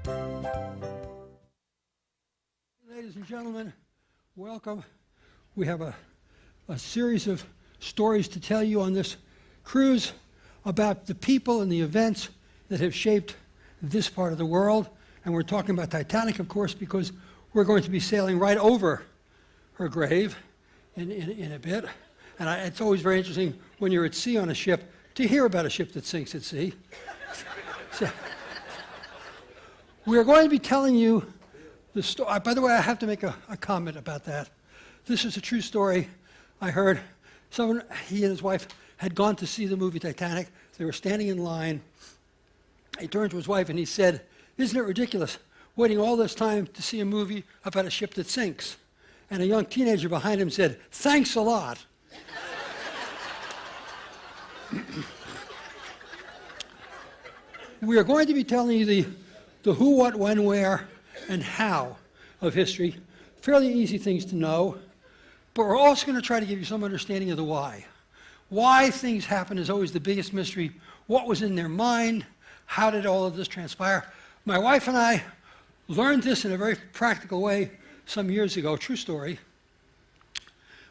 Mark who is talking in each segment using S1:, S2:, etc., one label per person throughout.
S1: Ladies and gentlemen, welcome. We have a series of stories to tell you on this cruise about the people and the events that have shaped this part of the world. And we're talking about Titanic, of course, because we're going to be sailing right over her grave in a bit. And it's always very interesting when you're at sea on a ship to hear about a ship that sinks at sea. So, we're going to be telling you the story. By the way, I have to make a comment about that. This is a true story. I heard someone, he and his wife, had gone to see the movie Titanic. They were standing in line. He turned to his wife and he said, "Isn't it ridiculous waiting all this time to see a movie about a ship that sinks?" And a young teenager behind him said, "Thanks a lot." We are going to be telling you the who, what, when, where, and how of history. Fairly easy things to know, but we're also going to try to give you some understanding of the why. Why things happen is always the biggest mystery. What was in their mind? How did all of this transpire? My wife and I learned this in a very practical way some years ago, true story.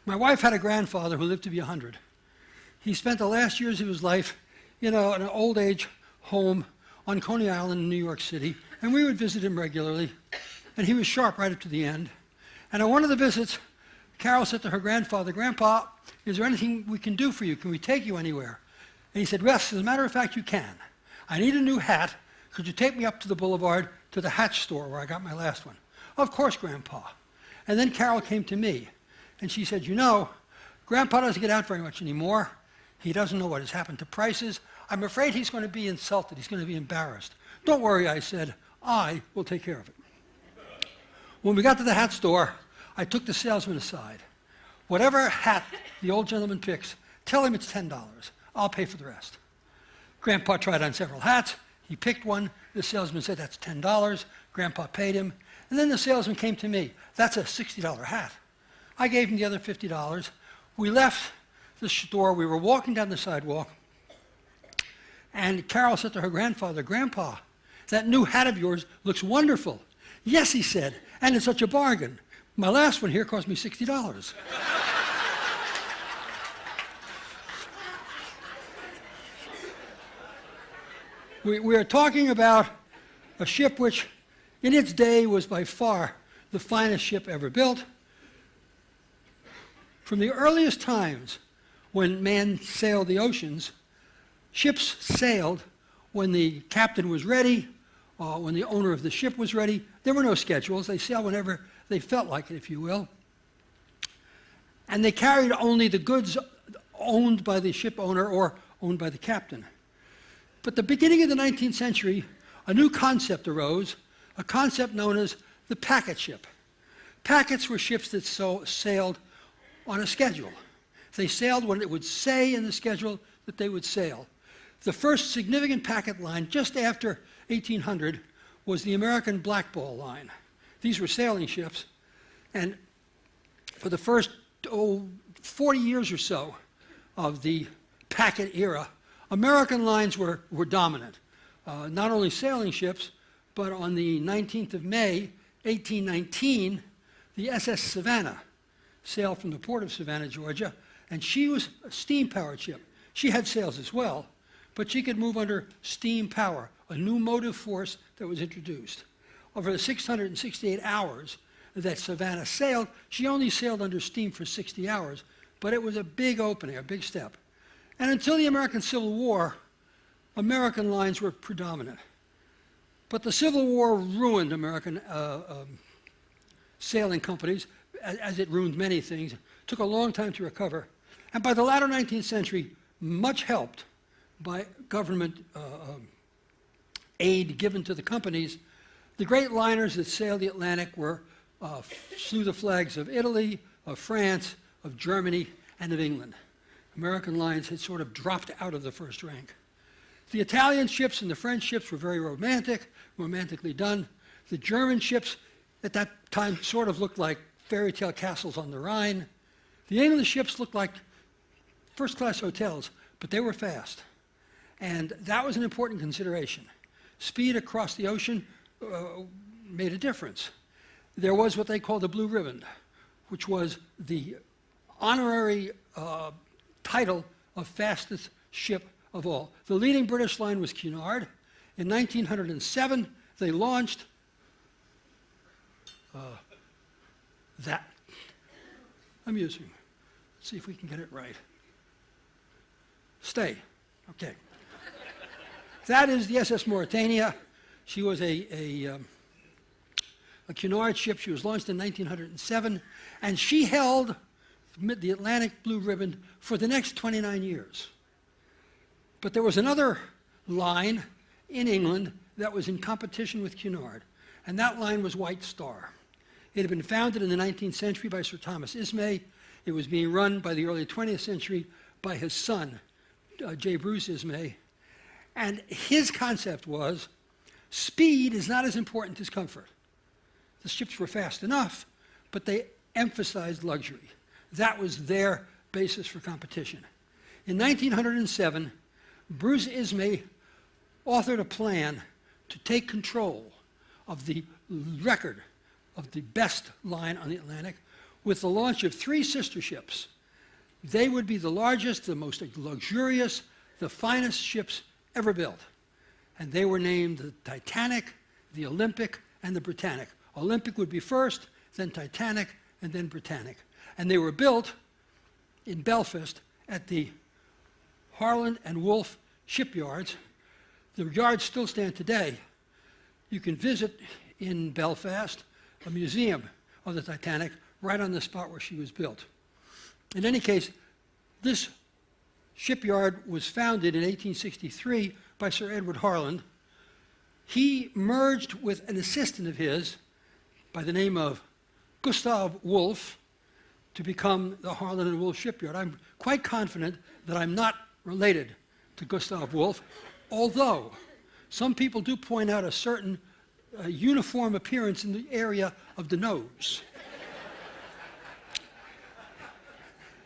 S1: My wife had a grandfather who lived to be 100. He spent the last years of his life, in an old age home on Coney Island in New York City, and we would visit him regularly, and he was sharp right up to the end. And on one of the visits, Carol said to her grandfather, "Grandpa, is there anything we can do for you? Can we take you anywhere?" And he said, "Yes, as a matter of fact, you can. I need a new hat. Could you take me up to the boulevard to the hat store where I got my last one?" "Of course, Grandpa." And then Carol came to me, and she said, "Grandpa doesn't get out very much anymore. He doesn't know what has happened to prices. I'm afraid he's going to be insulted. He's going to be embarrassed." "Don't worry," I said. "I will take care of it." When we got to the hat store, I took the salesman aside. "Whatever hat the old gentleman picks, tell him it's $10. I'll pay for the rest." Grandpa tried on several hats. He picked one. The salesman said, "That's $10. Grandpa paid him. And then the salesman came to me. "That's a $60 hat." I gave him the other $50. We left the store. We were walking down the sidewalk. And Carol said to her grandfather, "Grandpa, that new hat of yours looks wonderful." "Yes," he said, "and it's such a bargain. My last one here cost me $60. We are talking about a ship which, in its day, was by far the finest ship ever built. From the earliest times when man sailed the oceans, ships sailed when the captain was ready, when the owner of the ship was ready. There were no schedules. They sailed whenever they felt like it, if you will. And they carried only the goods owned by the ship owner or owned by the captain. But the beginning of the 19th century, a new concept arose, a concept known as the packet ship. Packets were ships that sailed on a schedule. They sailed when it would say in the schedule that they would sail. The first significant packet line just after 1800 was the American Blackball Line. These were sailing ships, and for the first 40 years or so of the packet era, American lines were dominant. Not only sailing ships, but on the 19th of May, 1819, the SS Savannah sailed from the port of Savannah, Georgia, and she was a steam-powered ship. She had sails as well, but she could move under steam power, a new motive force that was introduced. Over the 668 hours that Savannah sailed, she only sailed under steam for 60 hours, but it was a big opening, a big step. And until the American Civil War, American lines were predominant. But the Civil War ruined American sailing companies, as it ruined many things. It took a long time to recover. And by the latter 19th century, much helped by government aid given to the companies, the great liners that sailed the Atlantic flew the flags of Italy, of France, of Germany, and of England. American lines had sort of dropped out of the first rank. The Italian ships and the French ships were very romantically done. The German ships at that time sort of looked like fairy tale castles on the Rhine. The English ships looked like first-class hotels, but they were fast. And that was an important consideration. Speed across the ocean made a difference. There was what they called the Blue Ribbon, which was the honorary title of fastest ship of all. The leading British line was Cunard. In 1907, they launched that. Amusing. Let's see if we can get it right. Stay. Okay. That is the SS Mauritania. She was a Cunard ship. She was launched in 1907, and she held the Atlantic Blue Ribbon for the next 29 years. But there was another line in England that was in competition with Cunard, and that line was White Star. It had been founded in the 19th century by Sir Thomas Ismay. It was being run by the early 20th century by his son, J. Bruce Ismay. And his concept was, speed is not as important as comfort. The ships were fast enough, but they emphasized luxury. That was their basis for competition. In 1907, Bruce Ismay authored a plan to take control of the record of the best line on the Atlantic with the launch of 3 sister ships. They would be the largest, the most luxurious, the finest ships ever built. And they were named the Titanic, the Olympic, and the Britannic. Olympic would be first, then Titanic, and then Britannic. And they were built in Belfast at the Harland and Wolff shipyards. The yards still stand today. You can visit in Belfast a museum of the Titanic right on the spot where she was built. In any case, this shipyard was founded in 1863 by Sir Edward Harland. He merged with an assistant of his by the name of Gustav Wolff to become the Harland and Wolff shipyard. I'm quite confident that I'm not related to Gustav Wolff, although some people do point out a certain uniform appearance in the area of the nose.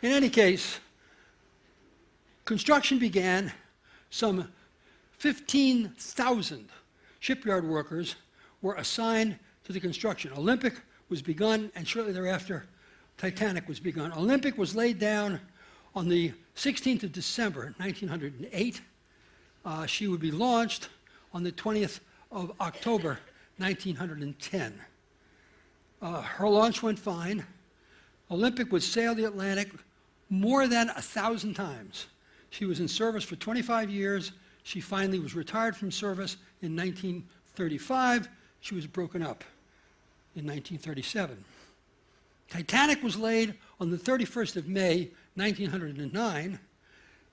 S1: In any case, construction began. Some 15,000 shipyard workers were assigned to the construction. Olympic was begun, and shortly thereafter, Titanic was begun. Olympic was laid down on the 16th of December, 1908. She would be launched on the 20th of October, 1910. Her launch went fine. Olympic would sail the Atlantic more than 1,000 times. She was in service for 25 years. She finally was retired from service in 1935. She was broken up in 1937. Titanic was laid on the 31st of May, 1909,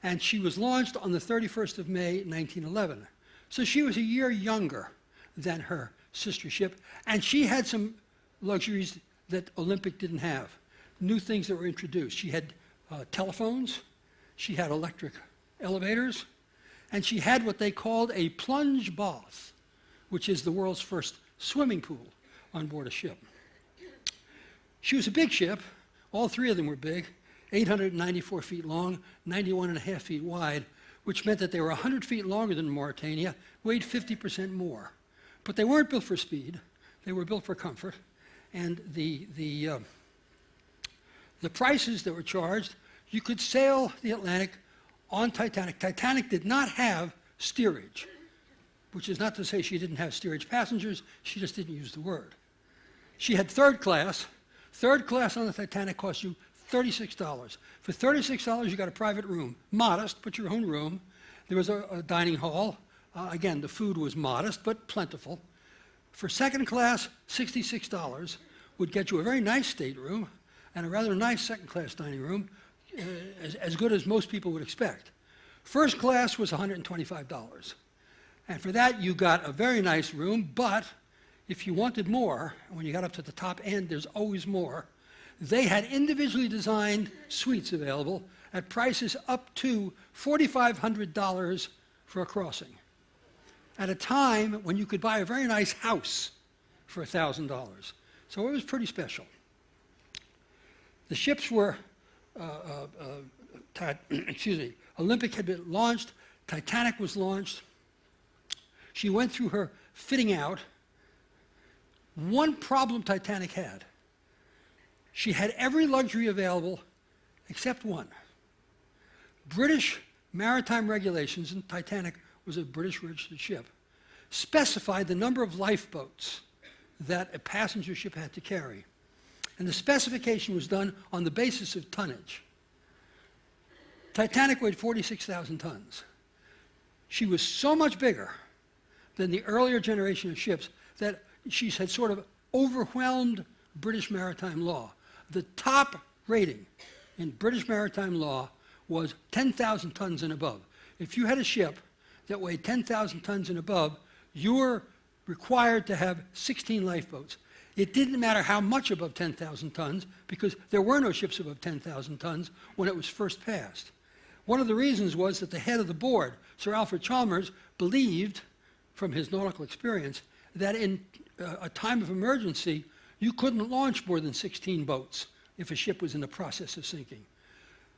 S1: and she was launched on the 31st of May, 1911. So she was a year younger than her sister ship, and she had some luxuries that Olympic didn't have, new things that were introduced. She had telephones, she had electric elevators, and she had what they called a plunge bath, which is the world's first swimming pool on board a ship. She was a big ship. All 3 of them were big, 894 feet long, 91 and a half feet wide, which meant that they were 100 feet longer than Mauritania, weighed 50% more. But they weren't built for speed. They were built for comfort. And the prices that were charged, you could sail the Atlantic on Titanic. Titanic did not have steerage, which is not to say she didn't have steerage passengers. She just didn't use the word. She had third class. Third class on the Titanic cost you $36. For $36, you got a private room. Modest, but your own room. There was a dining hall. Again, the food was modest, but plentiful. For second class, $66 would get you a very nice stateroom and a rather nice second-class dining room, as good as most people would expect. First class was $125. And for that, you got a very nice room, but if you wanted more, when you got up to the top end, there's always more. They had individually designed suites available at prices up to $4,500 for a crossing, at a time when you could buy a very nice house for $1,000. So it was pretty special. The ships were, Olympic had been launched, Titanic was launched. She went through her fitting out One problem Titanic had. She had every luxury available except one. British maritime regulations, and Titanic was a British registered ship, specified the number of lifeboats that a passenger ship had to carry. And the specification was done on the basis of tonnage. Titanic weighed 46,000 tons. She was so much bigger than the earlier generation of ships that she had sort of overwhelmed British maritime law. The top rating in British maritime law was 10,000 tons and above. If you had a ship that weighed 10,000 tons and above, you were required to have 16 lifeboats. It didn't matter how much above 10,000 tons, because there were no ships above 10,000 tons when it was first passed. One of the reasons was that the head of the board, Sir Alfred Chalmers, believed, from his nautical experience, that in a time of emergency, you couldn't launch more than 16 boats if a ship was in the process of sinking.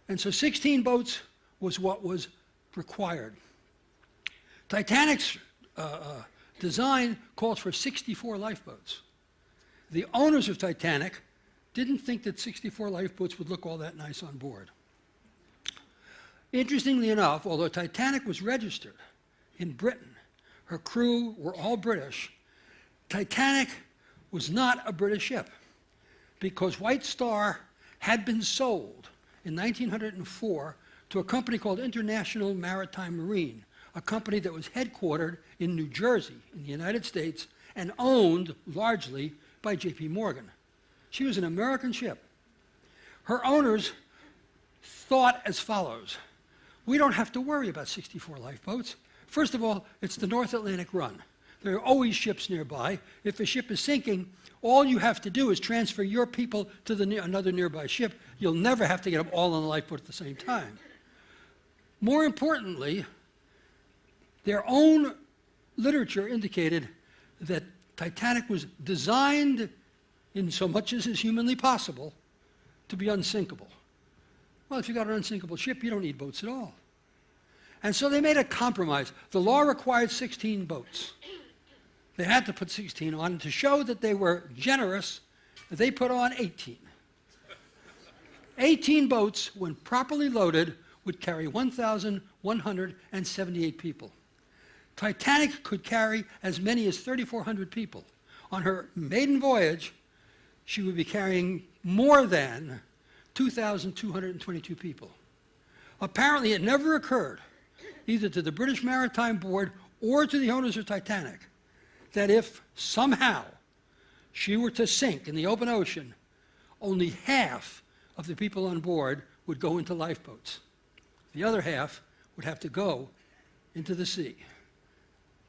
S1: And so 16 boats was what was required. Titanic's design called for 64 lifeboats. The owners of Titanic didn't think that 64 lifeboats would look all that nice on board. Interestingly enough, although Titanic was registered in Britain, her crew were all British, Titanic was not a British ship, because White Star had been sold in 1904 to a company called International Maritime Marine, a company that was headquartered in New Jersey in the United States and owned largely by J.P. Morgan. She was an American ship. Her owners thought as follows: we don't have to worry about 64 lifeboats. First of all, it's the North Atlantic run. There are always ships nearby. If a ship is sinking, all you have to do is transfer your people to another nearby ship. You'll never have to get them all on the lifeboat at the same time. More importantly, their own literature indicated that Titanic was designed, in so much as is humanly possible, to be unsinkable. Well, if you've got an unsinkable ship, you don't need boats at all. And so they made a compromise. The law required 16 boats. They had to put 16 on, and to show that they were generous, they put on 18. 18 boats, when properly loaded, would carry 1,178 people. Titanic could carry as many as 3,400 people. On her maiden voyage, she would be carrying more than 2,222 people. Apparently, it never occurred, either to the British Maritime Board or to the owners of Titanic, that if somehow she were to sink in the open ocean, only half of the people on board would go into lifeboats. The other half would have to go into the sea.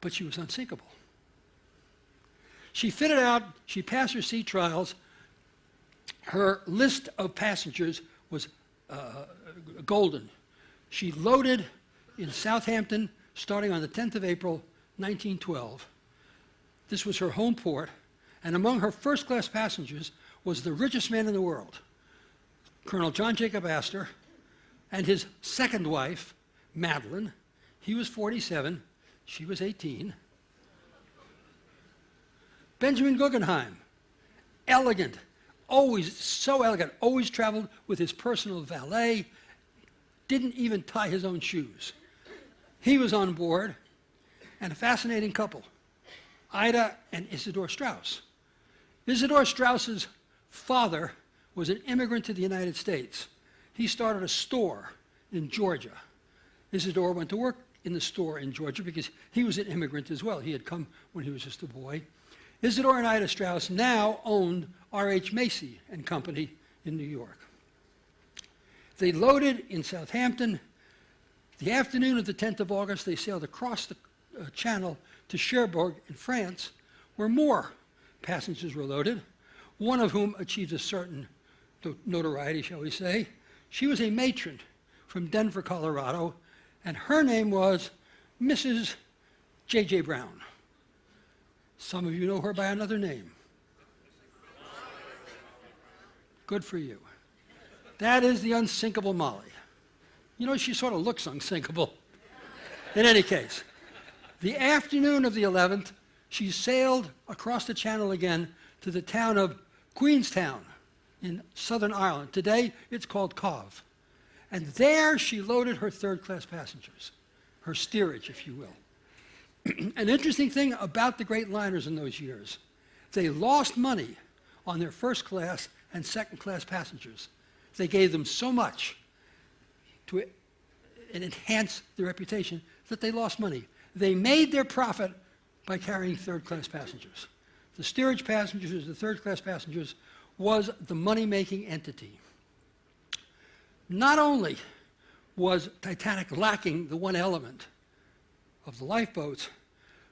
S1: But she was unsinkable. She fitted out, she passed her sea trials. Her list of passengers was golden. She loaded in Southampton starting on the 10th of April, 1912. This was her home port, and among her first-class passengers was the richest man in the world, Colonel John Jacob Astor, and his second wife, Madeline. He was 47, she was 18. Benjamin Guggenheim, elegant, always so elegant, always traveled with his personal valet, didn't even tie his own shoes. He was on board, and a fascinating couple, Ida and Isidor Straus. Isidor Straus's father was an immigrant to the United States. He started a store in Georgia. Isidor went to work in the store in Georgia because he was an immigrant as well. He had come when he was just a boy. Isidor and Ida Straus now owned R.H. Macy and Company in New York. They loaded in Southampton. The afternoon of the 10th of August, they sailed across the channel to Cherbourg in France, where more passengers were loaded, one of whom achieved a certain notoriety, shall we say. She was a matron from Denver, Colorado, and her name was Mrs. J.J. Brown. Some of you know her by another name. Good for you. That is the unsinkable Molly. You know, she sort of looks unsinkable. In any case, the afternoon of the 11th, she sailed across the channel again to the town of Queenstown in Southern Ireland. Today, it's called Cobh. And there she loaded her third-class passengers, her steerage, if you will. An interesting thing about the great liners in those years, they lost money on their first-class and second-class passengers. They gave them so much to enhance their reputation that they lost money. They made their profit by carrying third-class passengers. The steerage passengers, the third-class passengers, was the money-making entity. Not only was Titanic lacking the one element of the lifeboats,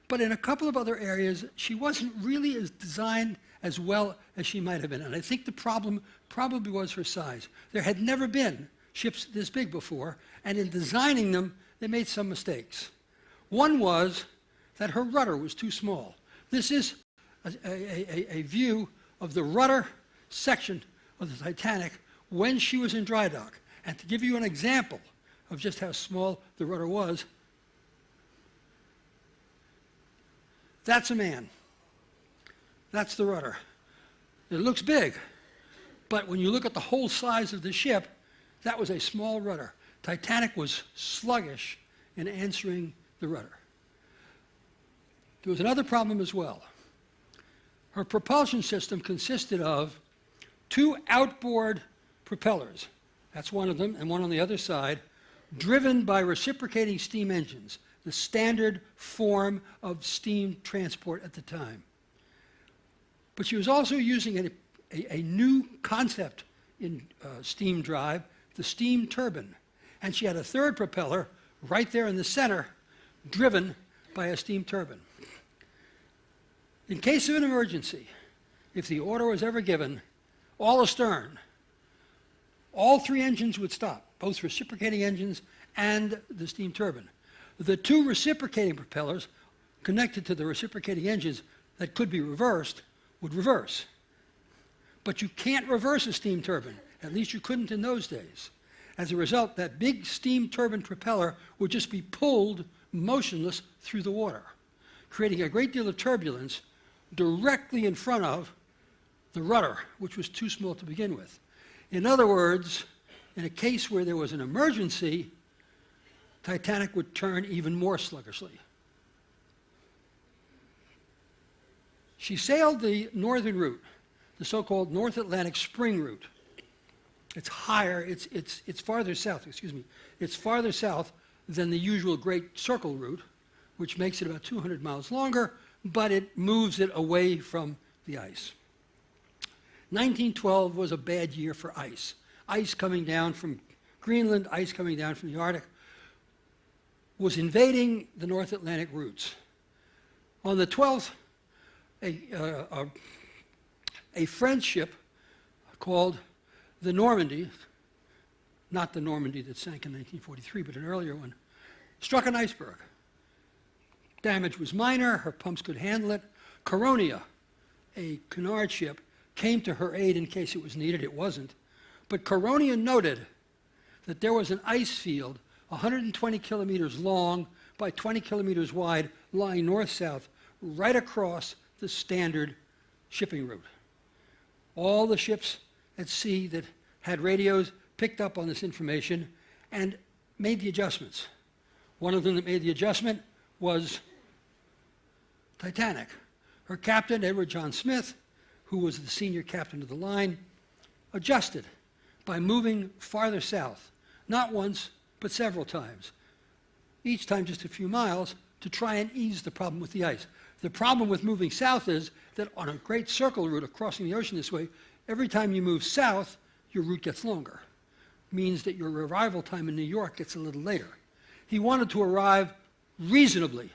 S1: but in a couple of other areas, she wasn't really as designed as well as she might have been. And I think the problem probably was her size. There had never been ships this big before, and in designing them, they made some mistakes. One was that her rudder was too small. This is a view of the rudder section of the Titanic when she was in dry dock. And to give you an example of just how small the rudder was, that's a man. That's the rudder. It looks big, but when you look at the whole size of the ship, that was a small rudder. Titanic was sluggish in answering the rudder. There was another problem as well. Her propulsion system consisted of two outboard propellers, that's one of them, and one on the other side, driven by reciprocating steam engines, the standard form of steam transport at the time. But she was also using a new concept in steam drive, the steam turbine. And she had a third propeller right there in the center, driven by a steam turbine. In case of an emergency, if the order was ever given, all astern, all three engines would stop, both reciprocating engines and the steam turbine. The two reciprocating propellers connected to the reciprocating engines that could be reversed would reverse. But you can't reverse a steam turbine. At least you couldn't in those days. As a result, that big steam turbine propeller would just be pulled motionless through the water, creating a great deal of turbulence directly in front of the rudder, which was too small to begin with. In other words, in a case where there was an emergency, Titanic would turn even more sluggishly. She sailed the northern route, the so-called North Atlantic Spring route. It's higher, it's farther south, It's farther south than the usual Great Circle route, which makes it about 200 miles longer, but it moves it away from the ice. 1912 was a bad year for ice. Ice coming down from Greenland, ice coming down from the Arctic, was invading the North Atlantic routes. On the 12th, a French ship called the Normandy, not the Normandy that sank in 1943, but an earlier one, struck an iceberg. Damage was minor, her pumps could handle it. Caronia, a Cunard ship, came to her aid in case it was needed. It wasn't. But Caronia noted that there was an ice field 120 kilometers long by 20 kilometers wide, lying north-south, right across the standard shipping route. All the ships at sea that had radios picked up on this information and made the adjustments. One of them that made the adjustment was Titanic. Her captain, Edward John Smith, who was the senior captain of the line, adjusted by moving farther south, not once, but several times, each time just a few miles, to try and ease the problem with the ice. The problem with moving south is that on a Great Circle route of crossing the ocean this way, every time you move south, your route gets longer. Means that your arrival time in New York gets a little later. He wanted to arrive reasonably,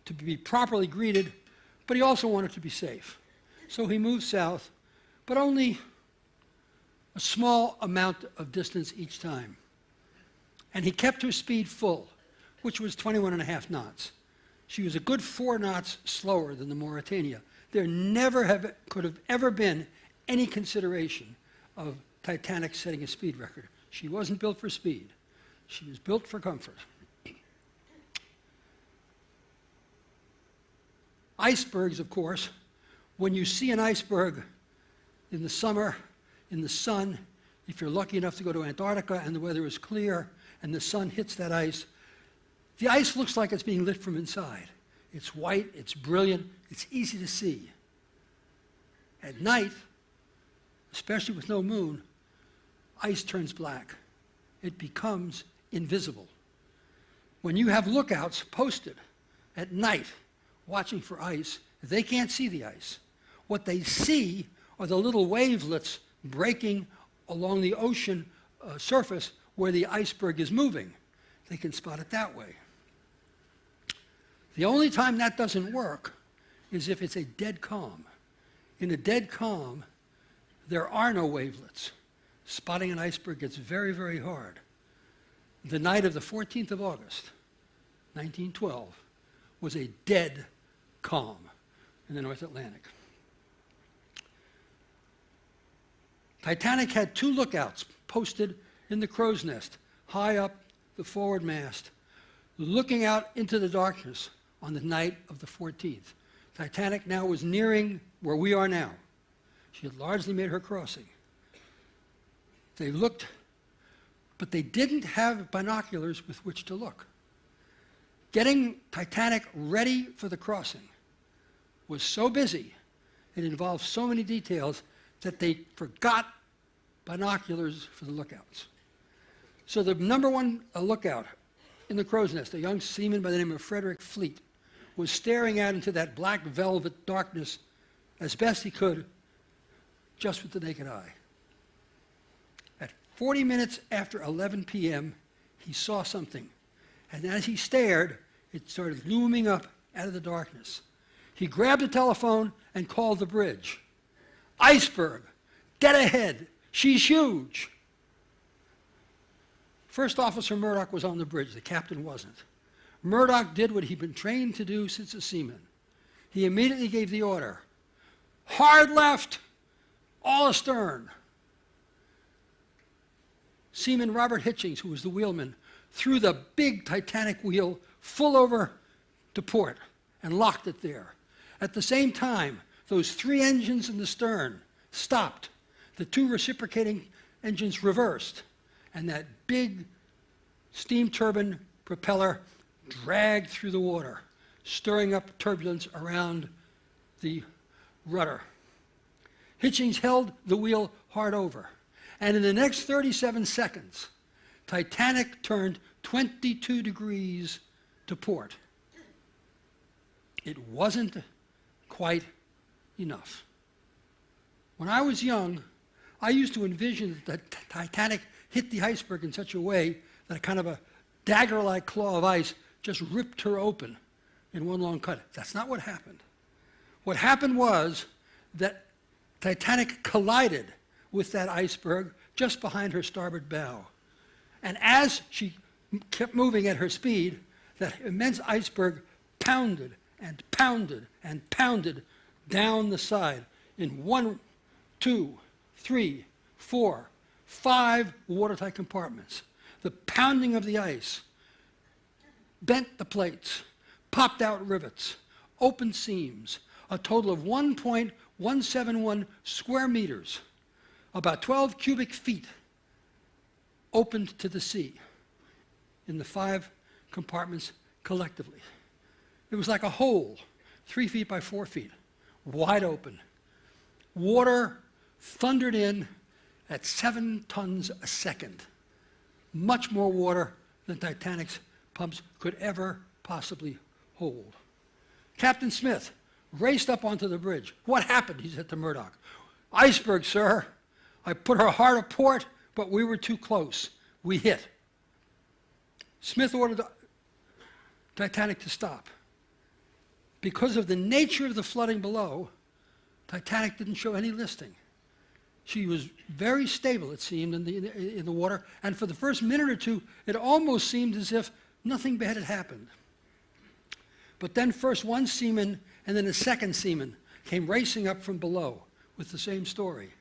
S1: to be properly greeted, but he also wanted to be safe. So he moved south, but only a small amount of distance each time. And he kept her speed full, which was 21.5 knots. She was a good 4 knots slower than the Mauretania. There never could have ever been any consideration of Titanic setting a speed record. She wasn't built for speed. She was built for comfort. Icebergs, of course, when you see an iceberg in the summer, in the sun, if you're lucky enough to go to Antarctica and the weather is clear and the sun hits that ice, the ice looks like it's being lit from inside. It's white, it's brilliant, it's easy to see. At night, especially with no moon, ice turns black. It becomes invisible. When you have lookouts posted at night watching for ice, they can't see the ice. What they see are the little wavelets breaking along the ocean surface where the iceberg is moving. They can spot it that way. The only time that doesn't work is if it's a dead calm. In a dead calm, there are no wavelets. Spotting an iceberg gets very, very hard. The night of the 14th of August, 1912, was a dead calm in the North Atlantic. Titanic had 2 lookouts posted in the crow's nest, high up the forward mast, looking out into the darkness on the night of the 14th. Titanic now was nearing where we are now. She had largely made her crossing. They looked, but they didn't have binoculars with which to look. Getting Titanic ready for the crossing was so busy, it involved so many details, that they forgot binoculars for the lookouts. So the number one lookout in the crow's nest, a young seaman by the name of Frederick Fleet, was staring out into that black velvet darkness as best he could, just with the naked eye. At 40 minutes after 11 p.m., he saw something, and as he stared, it started looming up out of the darkness. He grabbed the telephone and called the bridge. "Iceberg, dead ahead, she's huge." First Officer Murdoch was on the bridge, the captain wasn't. Murdoch did what he'd been trained to do since a seaman. He immediately gave the order, "Hard left, all astern." Seaman Robert Hitchings, who was the wheelman, threw the big Titanic wheel full over to port and locked it there. At the same time, those 3 engines in the stern stopped. The 2 reciprocating engines reversed, and that big steam turbine propeller dragged through the water, stirring up turbulence around the rudder. Hitchings held the wheel hard over, and in the next 37 seconds, Titanic turned 22 degrees to port. It wasn't quite enough. When I was young, I used to envision that the Titanic hit the iceberg in such a way that a kind of a dagger-like claw of ice just ripped her open in one long cut. That's not what happened. What happened was that Titanic collided with that iceberg just behind her starboard bow. And as she kept moving at her speed, that immense iceberg pounded and pounded and pounded down the side in 1, 2, 3, 4, 5 watertight compartments. The pounding of the ice bent the plates, popped out rivets, opened seams, a total of 1.171 square meters, about 12 cubic feet, opened to the sea in the 5 compartments collectively. It was like a hole, 3 feet by 4 feet, wide open. Water thundered in at 7 tons a second, much more water than Titanic's pumps could ever possibly hold. Captain Smith raced up onto the bridge. "What happened?" he said to Murdoch. "Iceberg, sir. I put her hard a port, but we were too close. We hit." Smith ordered the Titanic to stop. Because of the nature of the flooding below, Titanic didn't show any listing. She was very stable, it seemed, in the water, and for the first minute or two, it almost seemed as if nothing bad had happened. But then first one seaman and then a second seaman came racing up from below with the same story.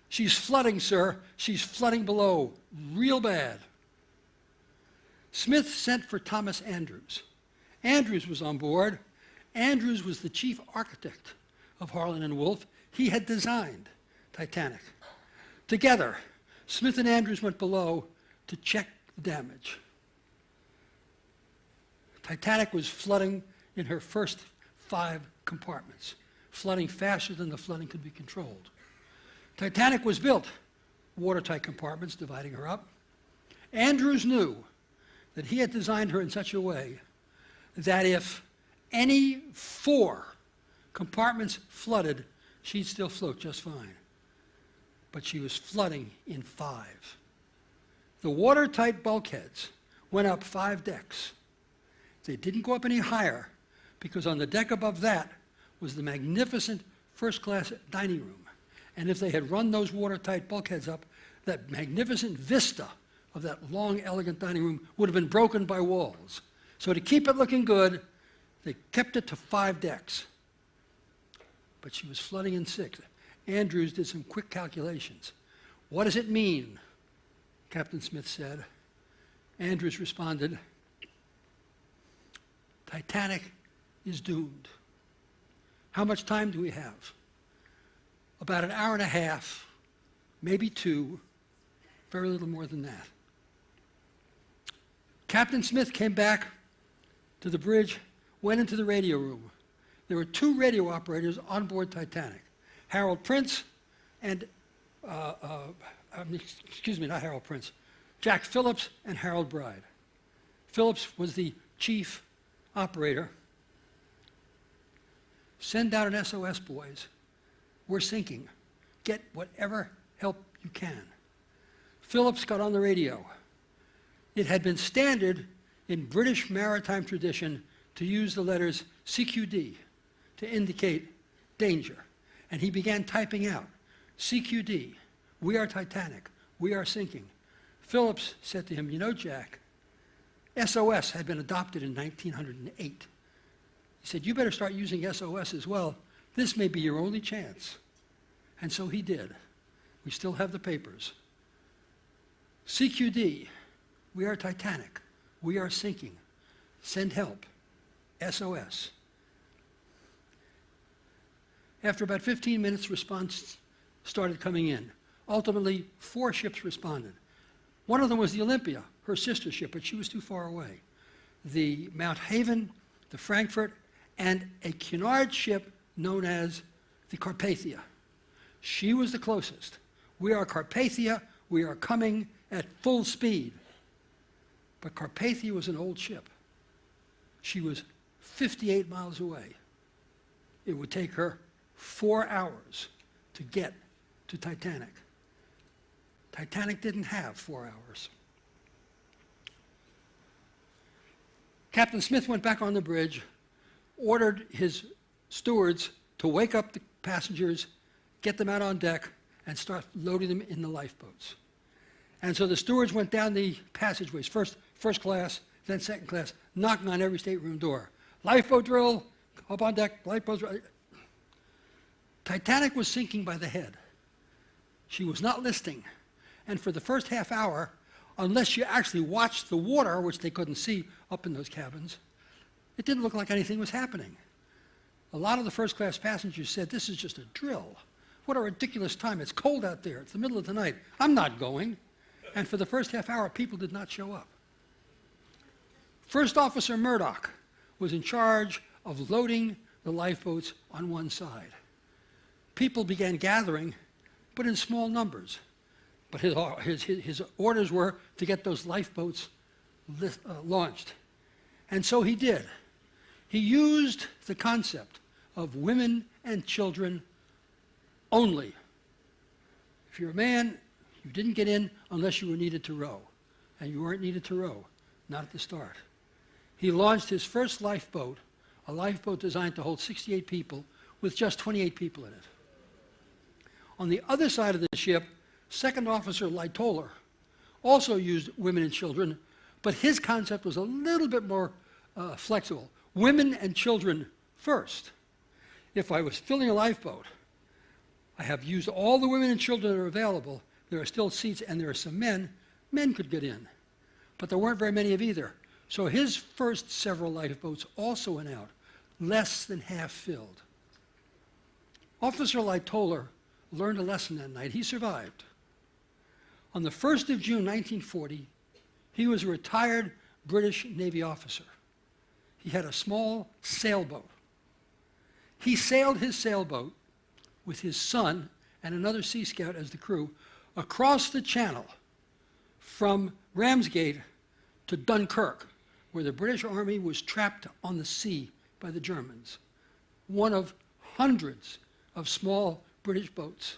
S1: "She's flooding, sir. She's flooding below, real bad." Smith sent for Thomas Andrews. Andrews was on board, Andrews was the chief architect of Harlan and Wolff. He had designed Titanic. Together, Smith and Andrews went below to check the damage. Titanic was flooding in her first 5 compartments, flooding faster than the flooding could be controlled. Titanic was built, watertight compartments dividing her up. Andrews knew that he had designed her in such a way that if any 4 compartments flooded, she'd still float just fine. But she was flooding in 5. The watertight bulkheads went up 5 decks. They didn't go up any higher because on the deck above that was the magnificent first-class dining room. And if they had run those watertight bulkheads up, that magnificent vista of that long, elegant dining room would have been broken by walls. So to keep it looking good, they kept it to 5 decks. But she was flooding in 6. Andrews did some quick calculations. What does it mean? Captain Smith said. Andrews responded, Titanic is doomed. How much time do we have? About an hour and a half, maybe 2, very little more than that. Captain Smith came back to the bridge, went into the radio room. There were 2 radio operators on board Titanic, Harold Prince and, not Harold Prince, Jack Phillips and Harold Bride. Phillips was the chief operator. Send out an SOS, boys. We're sinking. Get whatever help you can. Phillips got on the radio. It had been standard in British maritime tradition to use the letters CQD to indicate danger. And he began typing out, CQD, we are Titanic, we are sinking. Phillips said to him, you know, Jack, SOS had been adopted in 1908. He said, you better start using SOS as well. This may be your only chance. And so he did. We still have the papers. CQD, we are Titanic. We are sinking. Send help. SOS. After about 15 minutes, response started coming in. Ultimately, 4 ships responded. One of them was the Olympia, her sister ship, but she was too far away. The Mount Haven, the Frankfurt, and a Cunard ship known as the Carpathia. She was the closest. We are Carpathia. We are coming at full speed. But Carpathia was an old ship. She was 58 miles away. It would take her 4 hours to get to Titanic. Titanic didn't have 4 hours. Captain Smith went back on the bridge, ordered his stewards to wake up the passengers, get them out on deck, and start loading them in the lifeboats. And so the stewards went down the passageways, first class, then second class, knocking on every stateroom door. Lifeboat drill, up on deck, lifeboat drill. Titanic was sinking by the head. She was not listing. And for the first half hour, unless you actually watched the water, which they couldn't see up in those cabins, it didn't look like anything was happening. A lot of the first-class passengers said, this is just a drill. What a ridiculous time. It's cold out there. It's the middle of the night. I'm not going. And for the first half hour, people did not show up. First Officer Murdoch was in charge of loading the lifeboats on one side. People began gathering, but in small numbers. But his orders were to get those lifeboats launched. And so he did. He used the concept of women and children only. If you're a man, you didn't get in unless you were needed to row. And you weren't needed to row, not at the start. He launched his first lifeboat, a lifeboat designed to hold 68 people, with just 28 people in it. On the other side of the ship, Second Officer Lightoller also used women and children, but his concept was a little bit more flexible. Women and children first. If I was filling a lifeboat, I have used all the women and children that are available. There are still seats and there are some men. Men could get in, but there weren't very many of either. So his first several lifeboats also went out. less than half filled. Officer Lightoller learned a lesson that night. He survived. On the 1st of June, 1940, he was a retired British Navy officer. He had a small sailboat. He sailed his sailboat with his son and another Sea Scout as the crew across the channel from Ramsgate to Dunkirk, where the British Army was trapped on the sea by the Germans, one of hundreds of small British boats.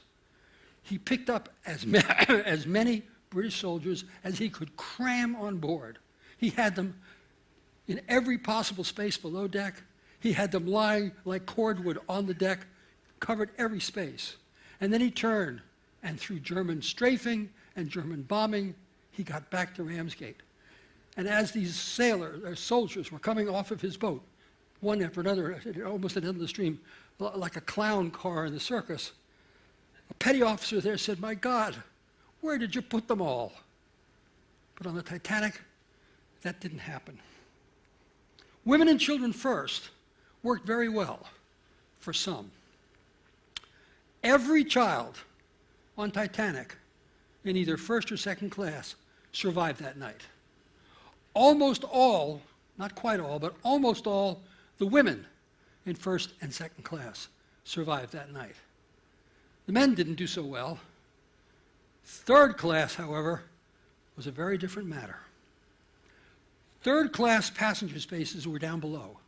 S1: He picked up as many British soldiers as he could cram on board. He had them in every possible space below deck. He had them lying like cordwood on the deck, covered every space. And then he turned, and through German strafing and German bombing, he got back to Ramsgate. And as these soldiers were coming off of his boat, one after another, almost at the end of the stream, like a clown car in the circus, a petty officer there said, "My God, where did you put them all?" But on the Titanic, that didn't happen. Women and children first worked very well for some. Every child on Titanic in either first or second class survived that night. Almost all, not quite all, but almost all the women in first and second class survived that night. The men didn't do so well. Third class, however, was a very different matter. Third class passenger spaces were down below.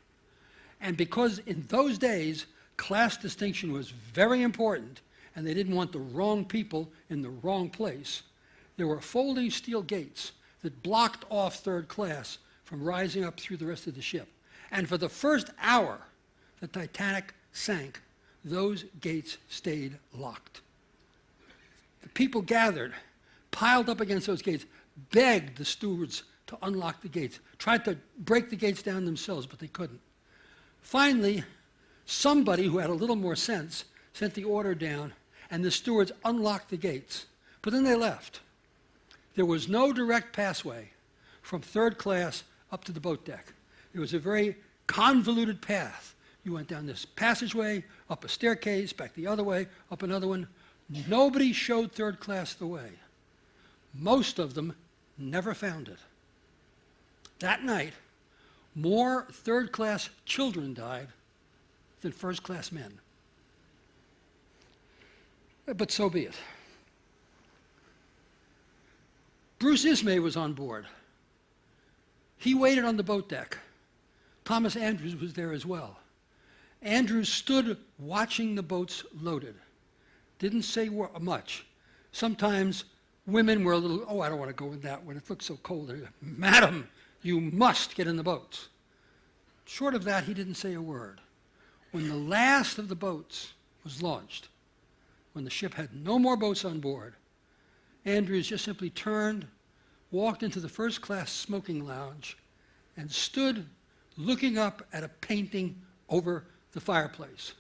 S1: And because in those days, class distinction was very important, and they didn't want the wrong people in the wrong place, there were folding steel gates that blocked off third class from rising up through the rest of the ship. And for the first hour the Titanic sank, those gates stayed locked. The people gathered, piled up against those gates, begged the stewards to unlock the gates, tried to break the gates down themselves, but they couldn't. Finally, somebody who had a little more sense sent the order down, and the stewards unlocked the gates. But then they left. There was no direct passway from third class up to the boat deck. It was a very convoluted path. You went down this passageway, up a staircase, back the other way, up another one. Nobody showed third class the way. Most of them never found it. That night, more third class children died than first class men. But so be it. Bruce Ismay was on board. He waited on the boat deck. Thomas Andrews was there as well. Andrews stood watching the boats loaded. Didn't say much. Sometimes women were a little, "Oh, I don't want to go in that one. It looks so cold." "Madam, you must get in the boats." Short of that, he didn't say a word. When the last of the boats was launched, when the ship had no more boats on board, Andrews just simply turned, walked into the first class smoking lounge, and stood looking up at a painting over the fireplace.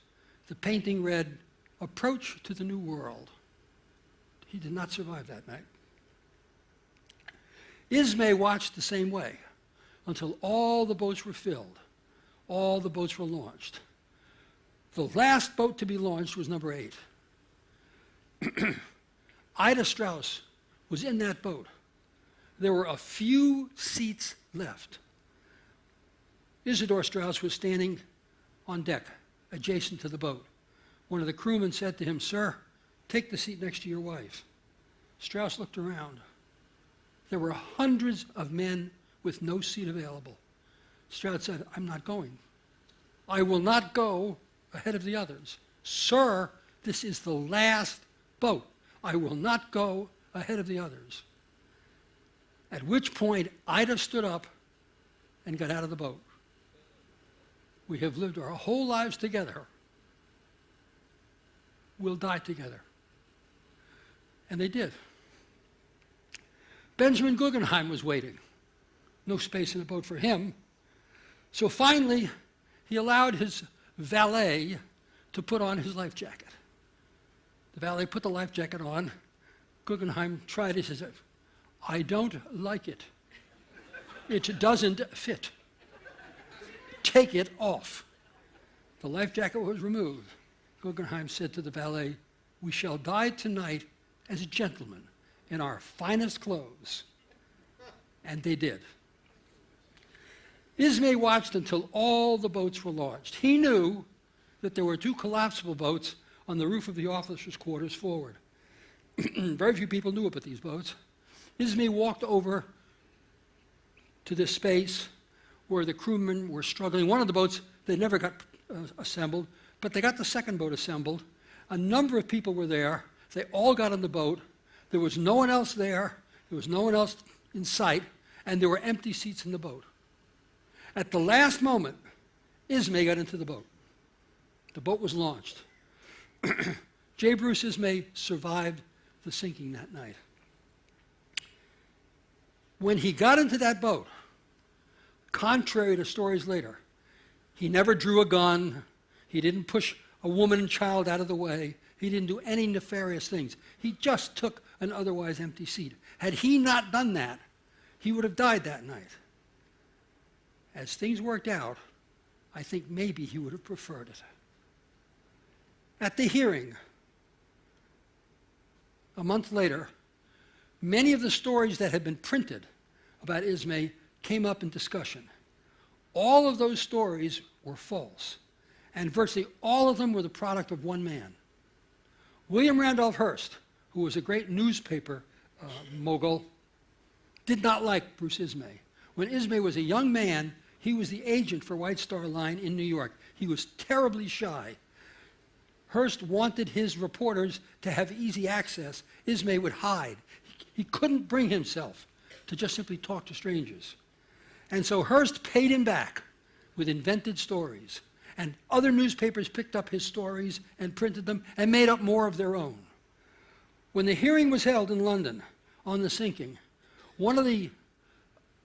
S1: The painting read, "Approach to the New World." He did not survive that night. Ismay watched the same way until all the boats were filled, all the boats were launched. The last boat to be launched was number 8. Ida Strauss was in that boat. There were a few seats left. Isidore Strauss was standing on deck, adjacent to the boat. One of the crewmen said to him, "Sir, take the seat next to your wife." Strauss looked around. There were hundreds of men with no seat available. Strauss said, "I'm not going. I will not go ahead of the others. Sir, this is the last boat. I will not go ahead of the others." At which point, Ida stood up and got out of the boat. "We have lived our whole lives together. We'll die together." And they did. Benjamin Guggenheim was waiting. No space in the boat for him. So finally, he allowed his valet to put on his life jacket. The valet put the life jacket on. Guggenheim tried it. He said, "I don't like it. It doesn't fit. Take it off." The life jacket was removed. Guggenheim said to the valet, "We shall die tonight as gentlemen in our finest clothes." And they did. Ismay watched until all the boats were launched. He knew that there were 2 collapsible boats on the roof of the officers' quarters forward. Very few people knew about these boats. Ismay walked over to this space where the crewmen were struggling. One of the boats, they never got assembled, but they got the second boat assembled. A number of people were there. They all got on the boat. There was no one else there. There was no one else in sight, and there were empty seats in the boat. At the last moment, Ismay got into the boat. The boat was launched. J. Bruce Ismay survived the sinking that night. When he got into that boat, contrary to stories later, he never drew a gun. He didn't push a woman and child out of the way. He didn't do any nefarious things. He just took an otherwise empty seat. Had he not done that, he would have died that night. As things worked out, I think maybe he would have preferred it. At the hearing, a month later, many of the stories that had been printed about Ismay came up in discussion. All of those stories were false, and virtually all of them were the product of one man. William Randolph Hearst, who was a great newspaper mogul, did not like Bruce Ismay. When Ismay was a young man, he was the agent for White Star Line in New York. He was terribly shy. Hearst wanted his reporters to have easy access. Ismay would hide. He couldn't bring himself to just simply talk to strangers. And so Hearst paid him back with invented stories. And other newspapers picked up his stories and printed them and made up more of their own. When the hearing was held in London on the sinking, one of the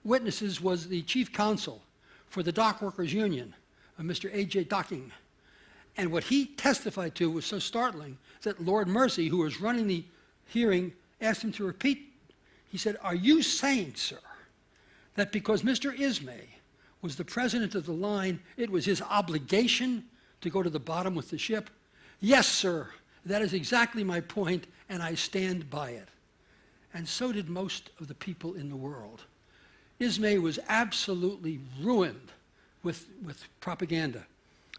S1: witnesses was the chief counsel for the Dock Workers Union, Mr. A.J. Docking. And what he testified to was so startling that Lord Mersey, who was running the hearing, asked him to repeat. He said, "Are you saying, sir, that because Mr. Ismay was the president of the line, it was his obligation to go to the bottom with the ship?" "Yes, sir, that is exactly my point, and I stand by it." And so did most of the people in the world. Ismay was absolutely ruined with propaganda.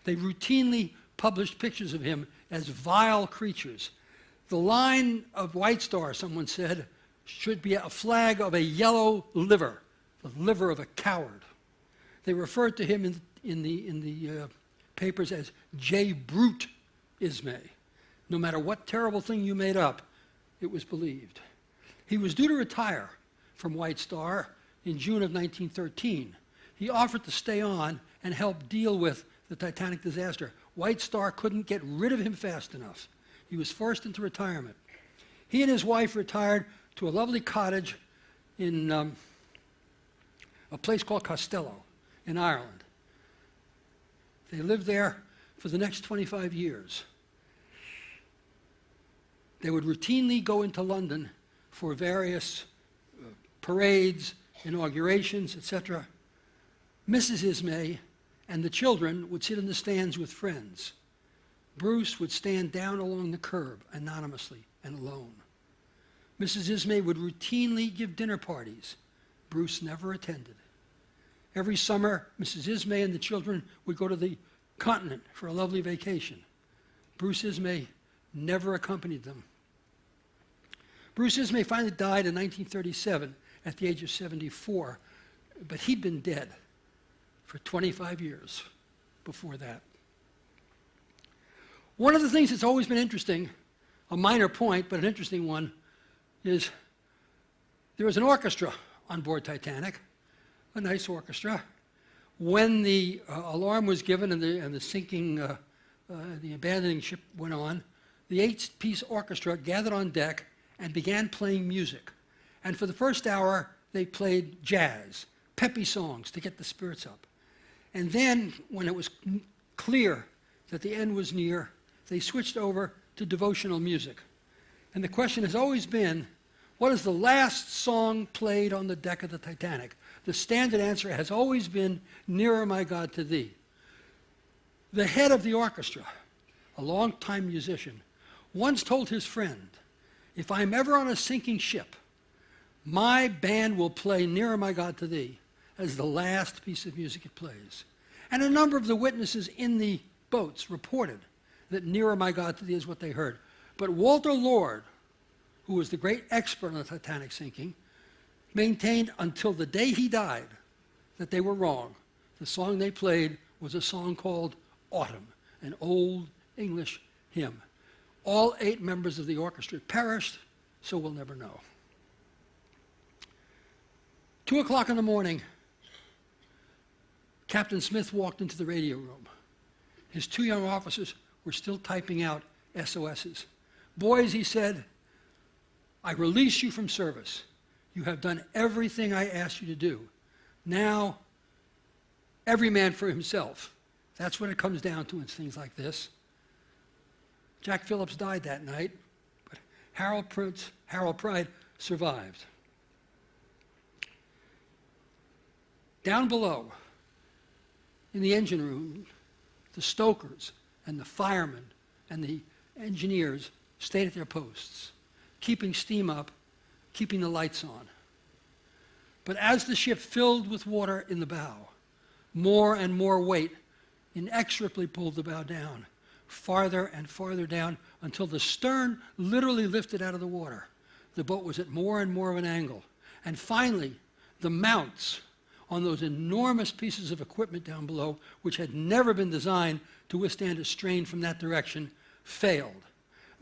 S1: They routinely published pictures of him as vile creatures. The line of White Star, someone said, should be a flag of a yellow liver, the liver of a coward. They referred to him in the papers as J. Brute Ismay. No matter what terrible thing you made up, it was believed. He was due to retire from White Star in June of 1913. He offered to stay on and help deal with the Titanic disaster. White Star couldn't get rid of him fast enough. He was forced into retirement. He and his wife retired to a lovely cottage in a place called Costello in Ireland. They lived there for the next 25 years. They would routinely go into London for various parades, inaugurations, etc. Mrs. Ismay and the children would sit in the stands with friends. Bruce would stand down along the curb anonymously and alone. Mrs. Ismay would routinely give dinner parties. Bruce never attended. Every summer, Mrs. Ismay and the children would go to the continent for a lovely vacation. Bruce Ismay never accompanied them. Bruce Ismay finally died in 1937 at the age of 74, but he'd been dead for 25 years before that. One of the things that's always been interesting, a minor point, but an interesting one, is there was an orchestra on board Titanic, a nice orchestra. When the alarm was given and the sinking, the abandoning ship went on, the 8-piece orchestra gathered on deck and began playing music. And for the first hour, they played jazz, peppy songs to get the spirits up. And then, when it was clear that the end was near, they switched over to devotional music. And the question has always been, what is the last song played on the deck of the Titanic? The standard answer has always been, "Nearer, My God, to Thee." The head of the orchestra, a longtime musician, once told his friend, "If I'm ever on a sinking ship, my band will play Nearer My God to Thee as the last piece of music it plays." And a number of the witnesses in the boats reported that Nearer My God to Thee is what they heard. But Walter Lord, who was the great expert on the Titanic sinking, maintained until the day he died that they were wrong. The song they played was a song called Autumn, an old English hymn. All 8 members of the orchestra perished, so we'll never know. 2 o'clock in the morning, Captain Smith walked into the radio room. His 2 young officers were still typing out SOSs. "Boys," he said, "I release you from service. You have done everything I asked you to do. Now, every man for himself." That's what it comes down to in things like this. Jack Phillips died that night, but Harold Pride survived. Down below, in the engine room, the stokers and the firemen and the engineers stayed at their posts, keeping steam up, keeping the lights on. But as the ship filled with water in the bow, more and more weight inexorably pulled the bow down, farther and farther down, until the stern literally lifted out of the water. The boat was at more and more of an angle. And finally, the mounts on those enormous pieces of equipment down below, which had never been designed to withstand a strain from that direction, failed.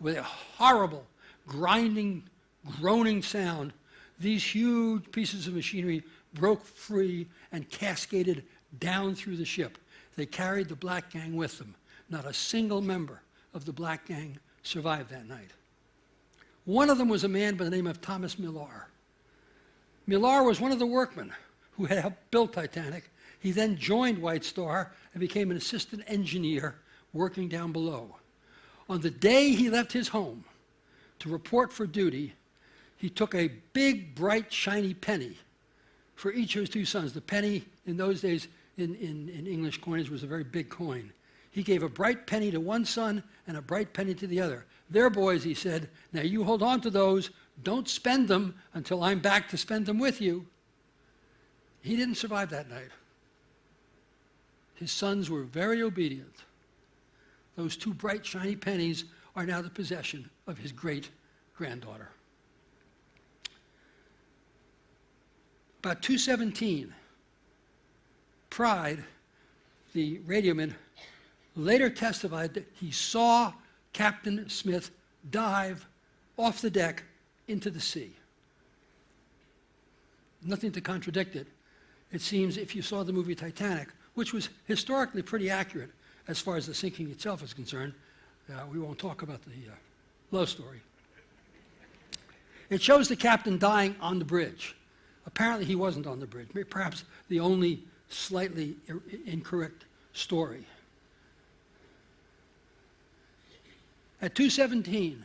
S1: With a horrible, grinding, groaning sound, these huge pieces of machinery broke free and cascaded down through the ship. They carried the Black Gang with them. Not a single member of the Black Gang survived that night. One of them was a man by the name of Thomas Millar. Millar was one of the workmen who had helped build Titanic. He then joined White Star and became an assistant engineer working down below. On the day he left his home to report for duty, he took a big, bright, shiny penny for each of his 2 sons. The penny in those days in English coinage was a very big coin. He gave a bright penny to one son and a bright penny to the other. "They're boys," he said. "Now you hold on to those. Don't spend them until I'm back to spend them with you." He didn't survive that night. His sons were very obedient. Those 2 bright, shiny pennies are now the possession of his great-granddaughter. About 2:17, Pride, the radioman, later testified that he saw Captain Smith dive off the deck into the sea. Nothing to contradict it. It seems if you saw the movie Titanic, which was historically pretty accurate as far as the sinking itself is concerned, we won't talk about the love story. It shows the captain dying on the bridge. Apparently he wasn't on the bridge, perhaps the only slightly incorrect story. At 2:17,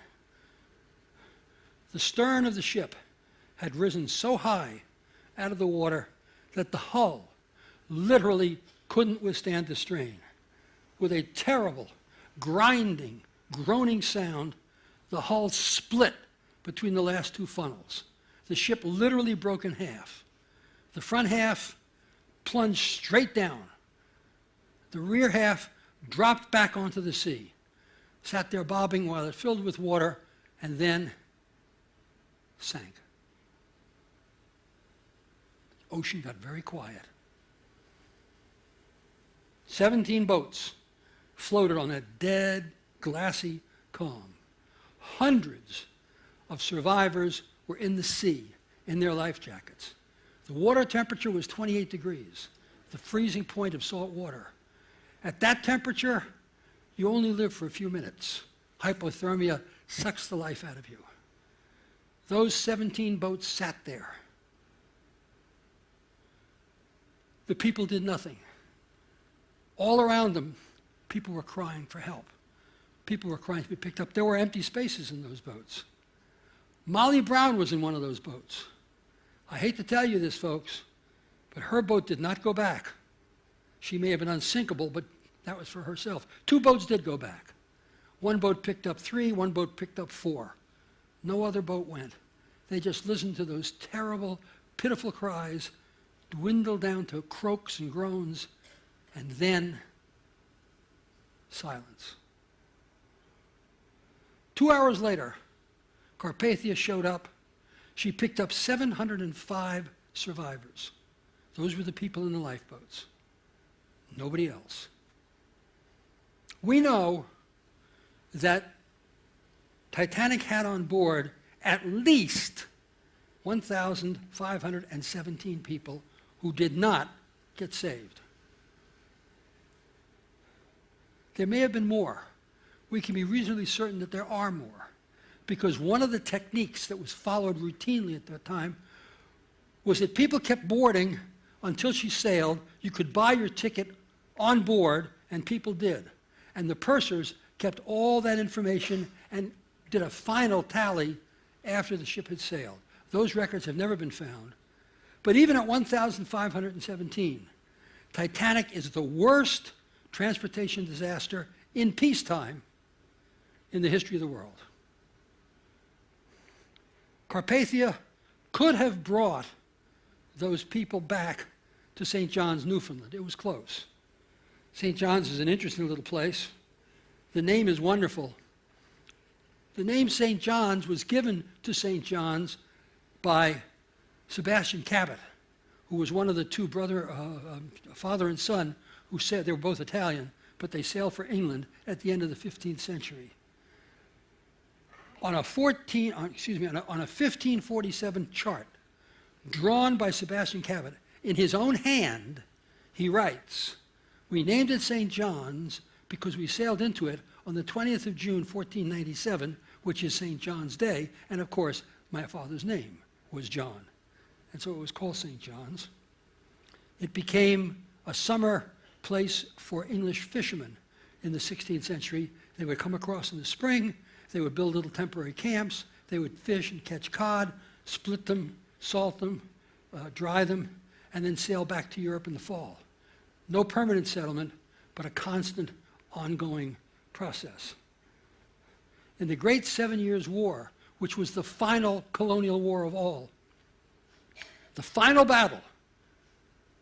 S1: the stern of the ship had risen so high out of the water that the hull literally couldn't withstand the strain. With a terrible, grinding, groaning sound, the hull split between the last 2 funnels. The ship literally broke in half. The front half plunged straight down. The rear half dropped back onto the sea, sat there bobbing while it filled with water, and then sank. The ocean got very quiet. 17 boats floated on that dead, glassy calm. Hundreds of survivors were in the sea in their life jackets. The water temperature was 28 degrees, the freezing point of salt water. At that temperature, you only live for a few minutes. Hypothermia sucks the life out of you. Those 17 boats sat there. The people did nothing. All around them, people were crying for help. People were crying to be picked up. There were empty spaces in those boats. Molly Brown was in one of those boats. I hate to tell you this, folks, but her boat did not go back. She may have been unsinkable, but That was for herself. 2 boats did go back. 1 boat picked up 3, 1 boat picked up 4. No other boat went. They just listened to those terrible, pitiful cries dwindle down to croaks and groans, and then silence. 2 hours later, Carpathia showed up. She picked up 705 survivors. Those were the people in the lifeboats. Nobody else. We know that Titanic had on board at least 1,517 people who did not get saved. There may have been more. We can be reasonably certain that there are more, because one of the techniques that was followed routinely at that time was that people kept boarding until she sailed. You could buy your ticket on board, and people did. And the pursers kept all that information and did a final tally after the ship had sailed. Those records have never been found. But even at 1,517, Titanic is the worst transportation disaster in peacetime in the history of the world. Carpathia could have brought those people back to St. John's, Newfoundland. It was close. St. John's is an interesting little place. The name is wonderful. The name St. John's was given to St. John's by Sebastian Cabot, who was one of the 2 father and son, who said they were both Italian, but they sailed for England at the end of the 15th century. On a 1547 chart drawn by Sebastian Cabot, in his own hand, he writes, "We named it St. John's because we sailed into it on the 20th of June, 1497, which is St. John's Day, and of course, my father's name was John. And so it was called St. John's. It became a summer place for English fishermen in the 16th century. They would come across in the spring, they would build little temporary camps, they would fish and catch cod, split them, salt them, dry them, and then sail back to Europe in the fall. No permanent settlement, but a constant, ongoing process. In the Great 7 Years' War, which was the final colonial war of all, the final battle,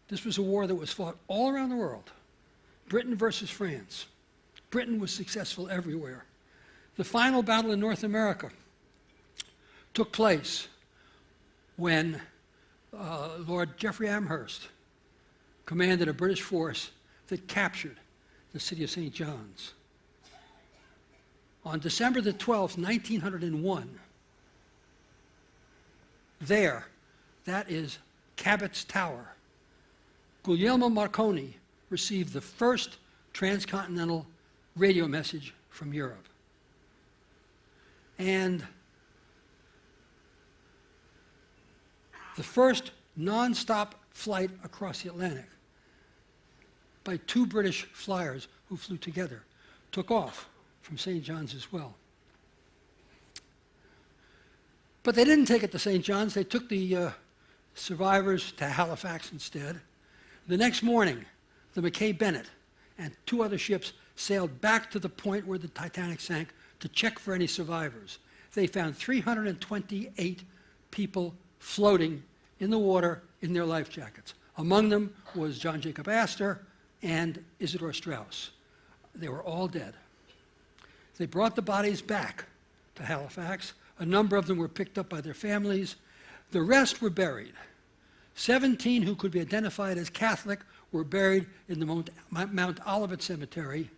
S1: this was a war that was fought all around the world. Britain versus France. Britain was successful everywhere. The final battle in North America took place when Lord Geoffrey Amherst commanded a British force that captured the city of St. John's. On December the 12th, 1901, there, that is Cabot's Tower, Guglielmo Marconi received the first transcontinental radio message from Europe. And the first non-stop flight across the Atlantic by 2 British flyers who flew together took off from St. John's as well. But they didn't take it to St. John's. They took the survivors to Halifax instead. The next morning, the Mackay Bennett and 2 other ships sailed back to the point where the Titanic sank to check for any survivors. They found 328 people floating in the water in their life jackets. Among them was John Jacob Astor and Isidor Straus. They were all dead. They brought the bodies back to Halifax. A number of them were picked up by their families. The rest were buried. 17 who could be identified as Catholic were buried in the Mount Olivet Cemetery.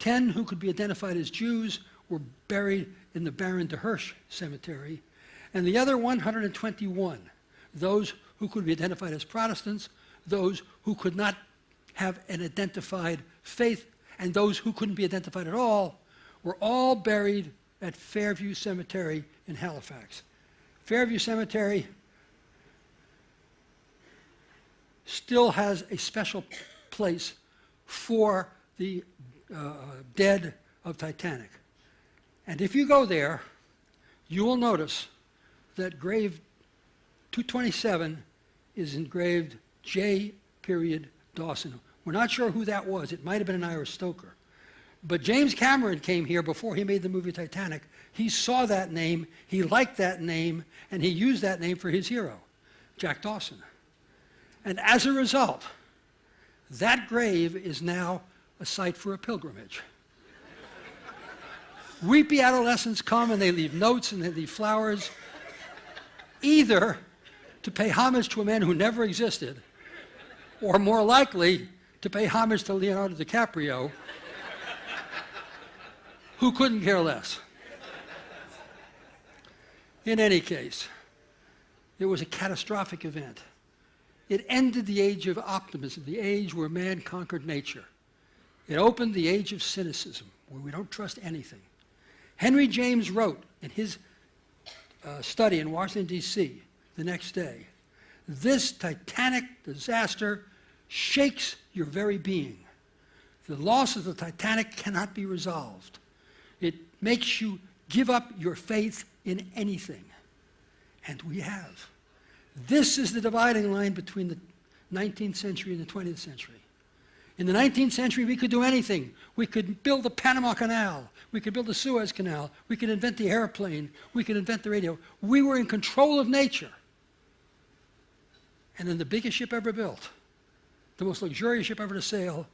S1: 10 who could be identified as Jews were buried in the Baron de Hirsch Cemetery. And the other 121, those who could be identified as Protestants, those who could not have an identified faith, and those who couldn't be identified at all, were all buried at Fairview Cemetery in Halifax. Fairview Cemetery still has a special place for the dead of Titanic. And if you go there, you will notice that grave 227 is engraved J. Dawson, We're not sure who that was. It might have been an Ira Stoker. But James Cameron came here before he made the movie Titanic. He saw that name, he liked that name, and he used that name for his hero, Jack Dawson. And as a result, that grave is now a site for a pilgrimage. Weepy adolescents come and they leave notes and they leave flowers, either to pay homage to a man who never existed, or more likely, to pay homage to Leonardo DiCaprio, who couldn't care less. In any case, it was a catastrophic event. It ended the age of optimism, the age where man conquered nature. It opened the age of cynicism, where we don't trust anything. Henry James wrote in his study in Washington, D.C., the next day, "This Titanic disaster shakes your very being. The loss of the Titanic cannot be resolved. It makes you give up your faith in anything." And we have. This is the dividing line between the 19th century and the 20th century. In the 19th century, we could do anything. We could build the Panama Canal. We could build the Suez Canal. We could invent the airplane. We could invent the radio. We were in control of nature. And then the biggest ship ever built, the most luxurious ship ever to sail,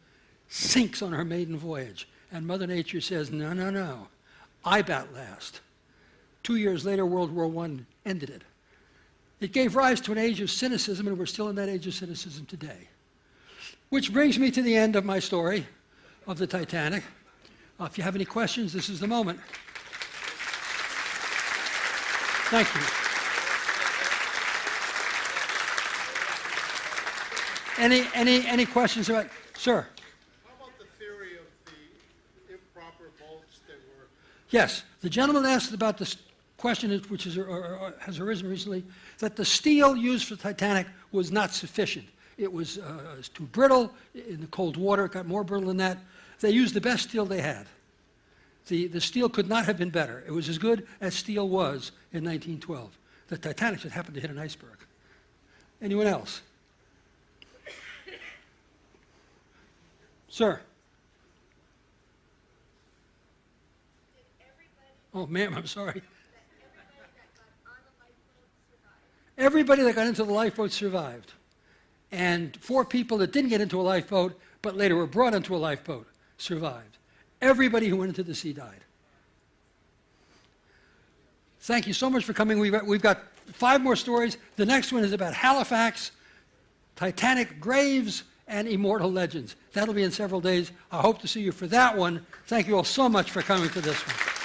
S1: sinks on her maiden voyage. And Mother Nature says, no, no, no, I bat last. 2 years later, World War I ended it. It gave rise to an age of cynicism, and we're still in that age of cynicism today. Which brings me to the end of my story of the Titanic. If you have any questions, this is the moment. Thank you. Any questions about, sir?
S2: How about the theory of the improper bolts that were...
S1: Yes, the gentleman asked about this question, which has arisen recently, that the steel used for Titanic was not sufficient. It was too brittle. In the cold water, it got more brittle than that. They used the best steel they had. The steel could not have been better. It was as good as steel was in 1912. The Titanic just happened to hit an iceberg. Anyone else? Sir? Oh, ma'am, I'm sorry. Everybody that got into the lifeboat survived. And 4 people that didn't get into a lifeboat, but later were brought into a lifeboat, survived. Everybody who went into the sea died. Thank you so much for coming. We've got 5 more stories. The next one is about Halifax, Titanic graves, and immortal legends. That'll be in several days. I hope to see you for that one. Thank you all so much for coming to this one.